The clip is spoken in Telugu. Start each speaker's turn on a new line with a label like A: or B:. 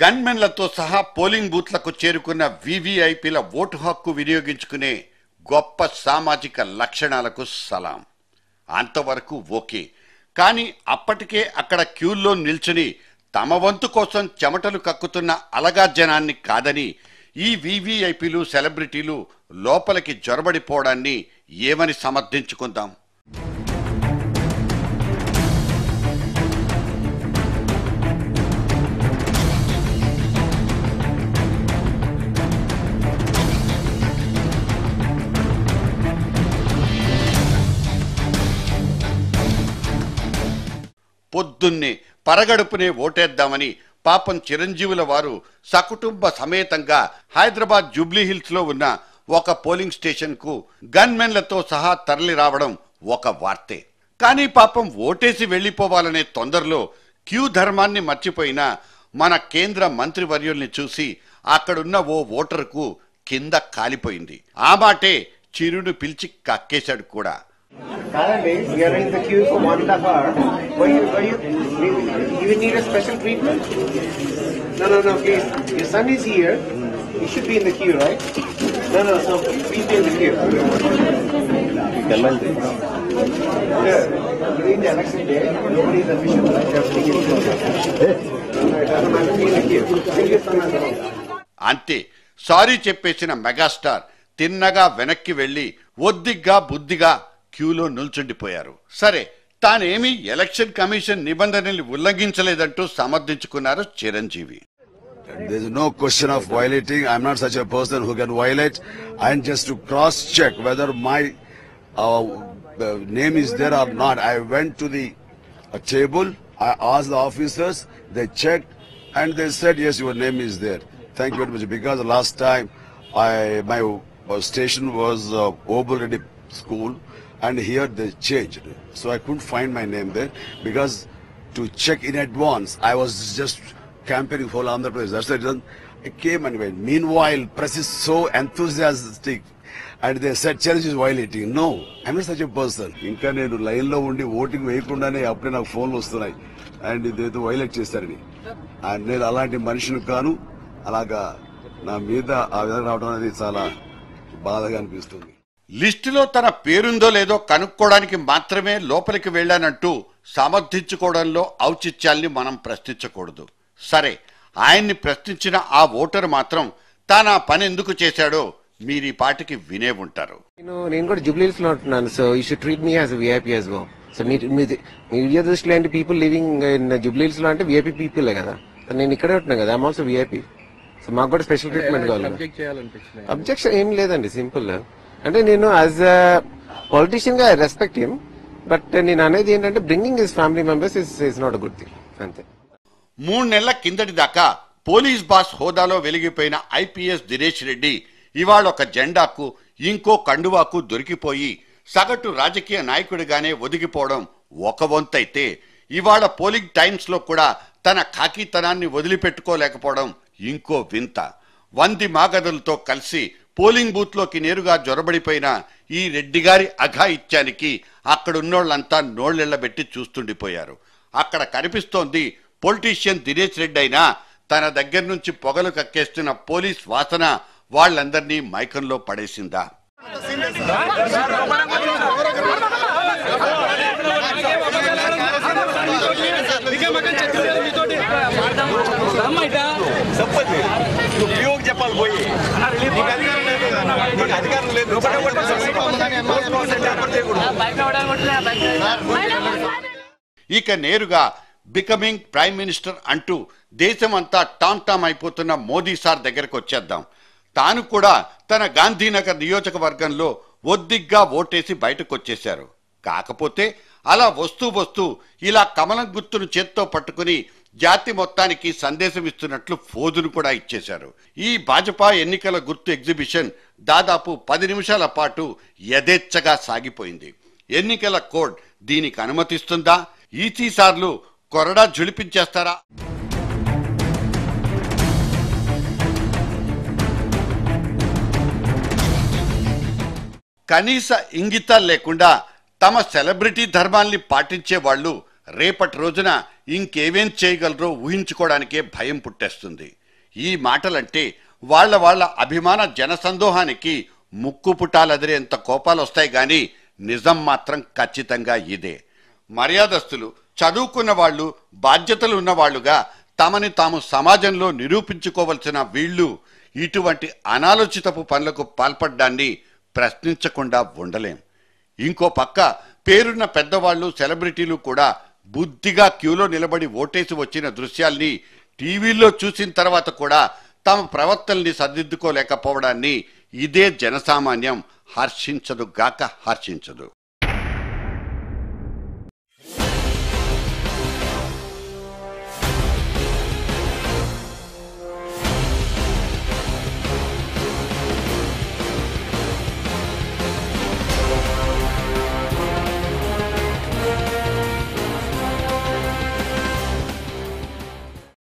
A: గన్మెన్లతో సహా పోలింగ్ బూత్లకు చేరుకున్న వీవీఐపీల ఓటు హక్కు వినియోగించుకునే గొప్ప సామాజిక లక్షణాలకు సలాం. అంతవరకు ఓకే. కానీ అప్పటికే అక్కడ క్యూల్లో నిల్చుని తమ వంతు కోసం చెమటలు కక్కుతున్న అలగా జనాన్ని కాదని ఈ వీవీఐపీలు సెలబ్రిటీలు లోపలికి జొరబడిపోవడాన్ని ఏమని సమర్థించుకుందాం? పొద్దున్నే పరగడుపునే ఓటేద్దామని పాపం చిరంజీవుల వారు సకుటుంబ సమేతంగా హైదరాబాద్ జూబ్లీహిల్స్ లో ఉన్న ఒక పోలింగ్ స్టేషన్ కు గన్మెన్లతో సహా తరలి రావడం ఒక వార్తే. కానీ పాపం ఓటేసి వెళ్లిపోవాలనే తొందరలో క్యూ ధర్మాన్ని మర్చిపోయిన మన కేంద్ర మంత్రివర్యుల్ని చూసి అక్కడున్న ఓ ఓటరుకు కింద కాలిపోయింది. ఆ మాటే చిరును పిలిచి కక్కేశాడు కూడా.
B: We are in the queue for 1.5 hours. You need a special treatment? No, please. Your son is here. He should be in the queue, right? No, please be in the queue. During the election day, nobody is official. It doesn't matter. Be in the queue. Bring your son along.
A: అంతే. సారీ చెప్పేసిన మెగాస్టార్ తిన్నగా వెనక్కి వెళ్లి ఒద్దిగ్గా బుద్ధిగా క్యూలో నిల్చుండిపోయారు. సరే, తానేమీ ఎలక్షన్ కమిషన్ నిబంధనలు ఉల్లంఘించలేదంటూ సమర్థించుకున్నారు Chiranjeevi.
C: There is no question of violating. I am not such a person who can violate. And just to cross check whether my name is there or not, I went to the table, I asked the officers, they checked and they said yes, your name is there. Thank you very much. Because last time my station was Obul Reddy School, and here they changed, so I couldn't find my name there. Because to check in advance, I was just campaigning for Andhra Pradesh. That's the reason I came and went. Meanwhile, press is so enthusiastic and they said challenge is violating. No, I'm not such a person. ఇంకా నేను లైన్ లో ఉండి ఓటింగ్ వేయకుండానే అప్పుడే నాకు ఫోన్లు వస్తున్నాయి అండ్ ఇదేదో వైలేట్ చేస్తారని. నేను అలాంటి మనిషిని కాను. అలాగా నా మీద ఆ విధంగా రావడం అనేది చాలా బాధగా అనిపిస్తుంది.
A: లిస్టులో తన పేరుందో లేదో కనుక్కోవడానికి మాత్రమే లోపలికి వెళ్లానంటూ సమర్థించుకోవడంలో ఔచిత్యాల్ని మనం ప్రశ్నించకూడదు. సరే, ఆయన్ని ప్రశ్నించిన ఆ ఓటరు మాత్రం తాను ఆ పని ఎందుకు చేశాడో మీరు ఈ పాటికి వినే ఉంటారు.
B: నేను కూడా జూబ్లీహిల్స్ లో ఉంటున్నాను. So you should treat me as VIP as well. So media దృష్టిలో అంటే పీపుల్ లివింగ్ ఇన్ జూబ్లీహిల్స్ లో అంటే విఐపి పీపుల్ కదా. నేను ఇక్కడే ఉంటున్నాను కదా, ఐఎమ్ ఆల్సో విఐపి. సో మాకు కూడా స్పెషల్ ట్రీట్మెంట్ కావాలి. అబ్జెక్షన్ ఏం లేదండి, సింపుల్. అంటే నేను యాజ్ అ పొలిటీషియన్ గా ఐ రెస్పెక్ట్ హిమ్, బట్ నేను అనేది ఏంటంటే bringing his family members is not a good thing. అంతే.
A: 3 నెలల కిందటి దాకా పోలీస్ బాస్ హోదాలో వెలిగిపోయిన ఐపీఎస్ దినేష్ రెడ్డి ఇవాళ ఒక జెండాకు ఇంకో కండువాకు దొరికిపోయి సగటు రాజకీయ నాయకుడిగానే ఒదిగిపోవడం ఒక వంతైతే, ఇవాళ పోలింగ్ టైమ్స్ లో కూడా తన ఖాకీతనాన్ని వదిలిపెట్టుకోలేకపోవడం ఇంకో వింత. 100 మాగదులతో కలిసి పోలింగ్ బూత్ లోకి నేరుగా జొరబడిపోయిన ఈ రెడ్డి గారి అఘాయిత్యానికి అక్కడున్నోళ్లంతా నోళ్లెళ్లబెట్టి చూస్తుండిపోయారు. అక్కడ కనిపిస్తోంది పొలిటీషియన్ దినేష్ రెడ్డి అయినా తన దగ్గర నుంచి పొగలు కక్కేస్తున్న పోలీస్ వాసన వాళ్ళందరినీ మైకంలో పడేసిందా? ఇక నేరుగా బికమింగ్ ప్రైమ్ మినిస్టర్ అంటూ దేశమంతా టామ్ అయిపోతున్న మోదీ సార్ దగ్గరకు వచ్చేద్దాం. తాను కూడా తన గాంధీనగర్ నియోజకవర్గంలో ఒద్దిగ్గా ఓటేసి బయటకు వచ్చేశారు. కాకపోతే అలా వస్తూ ఇలా కమలం గుర్తును చేత్తో పట్టుకుని జాతి మొత్తానికి సందేశం ఇస్తున్నట్లు ఫోజును కూడా ఇచ్చేశారు. ఈ భాజపా ఎన్నికల గుర్తు ఎగ్జిబిషన్ దాదాపు 10 నిమిషాల పాటు యథేచ్ఛగా సాగిపోయింది. ఎన్నికల కోడ్ దీనికి అనుమతిస్తుందా? ఈసీ సార్లు కొరడా జులిపించేస్తారా? కనీస ఇంగితాలు లేకుండా తమ సెలబ్రిటీ ధర్మాల్ని పాటించే వాళ్ళు రేపటి రోజున ఇంకేమేం చేయగలరో ఊహించుకోవడానికే భయం పుట్టేస్తుంది. ఈ మాటలంటే వాళ్ళ అభిమాన జనసందోహానికి ముక్కు పుటాలదిరేంత కోపాలు వస్తాయి గాని నిజం మాత్రం ఖచ్చితంగా ఇదే. మర్యాదస్తులు, చదువుకున్న వాళ్ళు, బాధ్యతలు ఉన్నవాళ్లుగా తమని తాము సమాజంలో నిరూపించుకోవలసిన వీళ్ళు ఇటువంటి అనాలోచితపు పనులకు పాల్పడ్డాన్ని ప్రశ్నించకుండా ఉండలేం. ఇంకో పక్క పేరున్న పెద్దవాళ్ళు, సెలబ్రిటీలు కూడా బుద్ధిగా క్యూలో నిలబడి ఓటేసి వచ్చిన దృశ్యాల్ని టీవీల్లో చూసిన తర్వాత కూడా తమ ప్రవర్తనని సరిదిద్దుకోలేకపోవడాన్ని ఇదే జనసామాన్యం హర్షించదు గాక హర్షించదు.